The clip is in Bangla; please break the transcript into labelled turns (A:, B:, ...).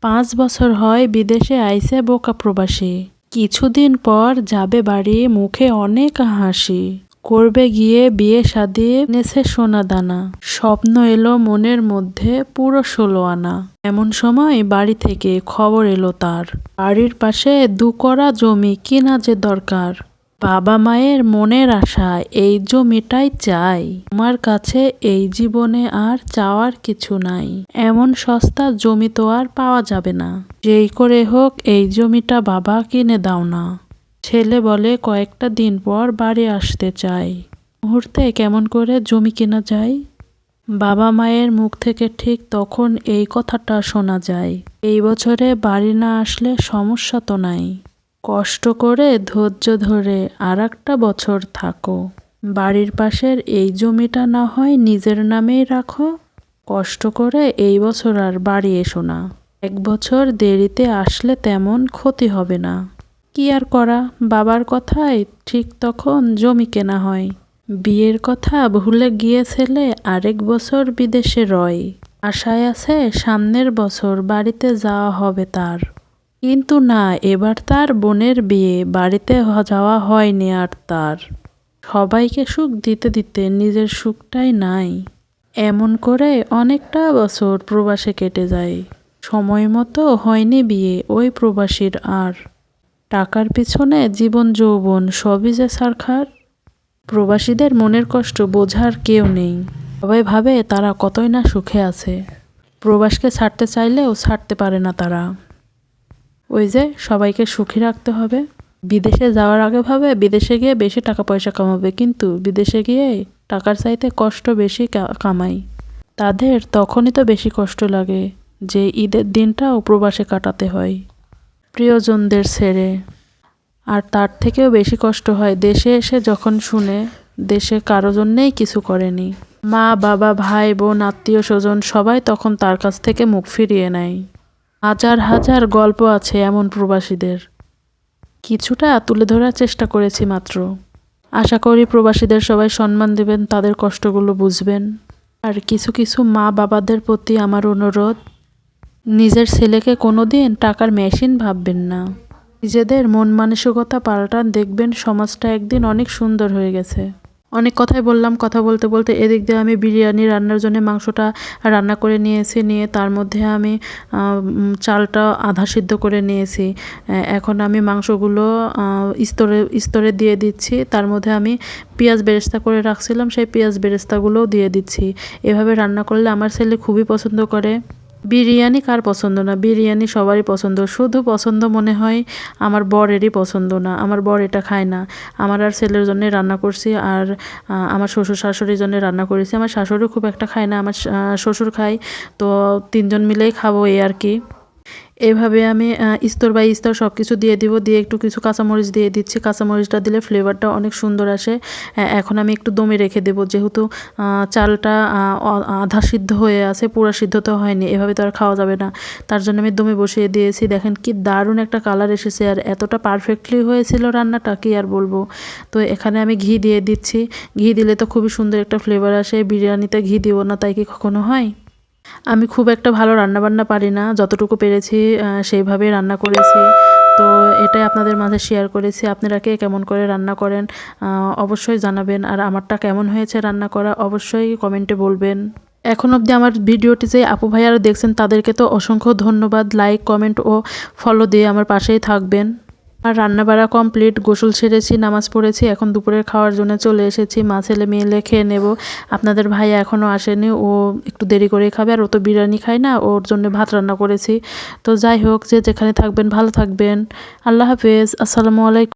A: 5 বছর হয় বিদেশে আইছে বোকা প্রবাসী। কিছুদিন পর যাবে বাড়ি, মুখে অনেক হাসি। করবে গিয়ে বিয়ে শাদী, নেছে সোনা দানা। স্বপ্ন এলো মনের মধ্যে পুরো 16 আনা। এমন সময় বাড়ি থেকে খবর এলো তার, বাড়ির পাশে 2 কড়া জমি কিনা যে দরকার। বাবা মায়ের মনের আশা এই জমিটাই চাই, আমার কাছে এই জীবনে আর চাওয়ার কিছু নাই। এমন সস্তা জমি তো আর পাওয়া যাবে না, যেই করে হোক এই জমিটা বাবা কিনে দাও না। ছেলে বলে কয়েকটা দিন পর বাড়ি আসতে চাই। মুহূর্তে কেমন করে জমি কেনা যায়? বাবা মায়ের মুখ থেকে ঠিক তখন এই কথাটা শোনা যায়, এই বছরে বাড়ি না আসলে সমস্যা তো নাই। কষ্ট করে ধৈর্য ধরে আরেকটা বছর থাকো। বাড়ির পাশের এই জমিটা না হয় নিজের নামেই রাখো। কষ্ট করে এই বছর আর বাড়ি এসো না। 1 বছর দেরিতে আসলে তেমন ক্ষতি হবে না। কি আর করা, বাবার কথায় ঠিক তখন জমি কেনা হয়। বিয়ের কথা ভুলে গিয়ে ছেলে আরেক বছর বিদেশে রয়। আশায় আছে সামনের বছর বাড়িতে যাওয়া হবে তার। কিন্তু না, এবার তার বোনের বিয়ে, বাড়িতে যাওয়া হয়নি আর তার। সবাইকে সুখ দিতে দিতে নিজের সুখটাই নাই। এমন করে অনেকটা বছর প্রবাসে কেটে যায়। সময় মতো হয়নি বিয়ে ওই প্রবাসীর আর। টাকার পিছনে জীবন যৌবন সবই যে ছারখার। প্রবাসীদের মনের কষ্ট বোঝার কেউ নেই। সবাই ভাবে তারা কতই না সুখে আছে। প্রবাসকে ছাড়তে চাইলেও ছাড়তে পারে না তারা। ওই যে সবাইকে সুখী রাখতে হবে। বিদেশে যাওয়ার আগে ভাবে বিদেশে গিয়ে বেশি টাকা পয়সা কামাবে, কিন্তু বিদেশে গিয়ে টাকার চাইতে কষ্ট বেশি কামাই। তাদের তখনই তো বেশি কষ্ট লাগে যে ঈদের দিনটাও প্রবাসে কাটাতে হয় প্রিয়জনদের ছেড়ে। আর তার থেকেও বেশি কষ্ট হয় দেশে এসে যখন শুনে দেশে কারো জন্যেই কিছু করেনি। মা বাবা ভাই বোন আত্মীয় স্বজন সবাই তখন তার কাছ থেকে মুখ ফিরিয়ে নেয়। হাজার হাজার গল্প আছে এমন প্রবাসীদের, কিছুটা তুলে ধরার চেষ্টা করেছি মাত্র। আশা করি প্রবাসীদের সবাই সম্মান দেবেন, তাদের কষ্টগুলো বুঝবেন। আর কিছু কিছু মা বাবাদের প্রতি আমার অনুরোধ, নিজের ছেলেকে কোনোদিন টাকার মেশিন ভাববেন না। নিজেদের মন মানসিকতা পাল্টান, দেখবেন সমাজটা একদিন অনেক সুন্দর হয়ে গেছে। অনেক কথাই বললাম, কথা বলতে বলতে এদিক দিয়ে আমি বিরিয়ানি রান্নার জন্য মাংসটা রান্না করে নিয়েছি। নিয়ে তার মধ্যে আমি চালটা আধা সিদ্ধ করে নিয়েছি। এখন আমি মাংসগুলো স্তরে স্তরে দিয়ে দিচ্ছি। তার মধ্যে আমি পেঁয়াজ বেরেস্তা করে রাখছিলাম, সেই পেঁয়াজ বেরেস্তাগুলোও দিয়ে দিচ্ছি। এভাবে রান্না করলে আমার ছেলে খুবই পছন্দ করে। বিরিয়ানি কার পছন্দ না, বিরিয়ানি সবারই পছন্দ। শুধু পছন্দ মনে হয় আমার বরেরই পছন্দ না, আমার বর এটা খায় না। আমার আর ছেলের জন্য রান্না করছি, আর আমার শ্বশুর শাশুড়ির জন্য রান্না করেছি। আমার শাশুড়ি খুব একটা খায় না, আমার শ্বশুর খায়। তো 3 জন মিলেই খাবো এই আর কি। এভাবে আমি স্তর বাই স্তর সব কিছু দিয়ে দিব, দিয়ে একটু কিছু কাঁচামরিচ দিয়ে দিচ্ছি। কাঁচামরিচটা দিলে ফ্লেভারটা অনেক সুন্দর আসে। এখন আমি একটু দমে রেখে দেব, যেহেতু চালটা আধা সিদ্ধ হয়ে আছে, পুরো সিদ্ধ তো হয়নি, এভাবে তো আর খাওয়া যাবে না। তার জন্য আমি দমে বসিয়ে দিয়েছি। দেখেন কি দারুণ একটা কালার এসেছে, আর এতটা পারফেক্টলি হয়েছিল রান্নাটা, কি আর বলবো। তো এখানে আমি ঘি দিয়ে দিচ্ছি। ঘি দিলে তো খুবই সুন্দর একটা ফ্লেভার আসে। বিরিয়ানিতে ঘি দিব না তাই কি কখনো হয়? আমি খুব একটা ভালো রান্নাবান্না পারি না, যতটুকু পেরেছি সেইভাবেই রান্না করেছি। তো এটাই আপনাদের মাঝে শেয়ার করেছি। আপনারা কে কেমন করে রান্না করেন অবশ্যই জানাবেন, আর আমারটা কেমন হয়েছে রান্না করা অবশ্যই কমেন্টে বলবেন। এখন অবধি আমার ভিডিওটি যে আপু ভাইয়ারা দেখছেন তাদেরকে তো অসংখ্য ধন্যবাদ। লাইক কমেন্ট ও ফলো দিয়ে আমার পাশেই থাকবেন। আর রান্না বাড়া কমপ্লিট, গোসল সেরেছি, নামাজ পড়েছি, এখন দুপুরের খাওয়ার জন্য চলে এসেছি। মা ছেলে মিলে খেয়ে নেব। আপনাদের ভাই এখনও আসেনি, ও একটু দেরি করে খাবে, আর ও তো বিরিয়ানি খায় না, ওর জন্য ভাত রান্না করেছি। তো যাই হোক, যে যেখানে থাকবেন ভালো থাকবেন। আল্লাহ হাফেজ, আসসালামু আলাইকুম।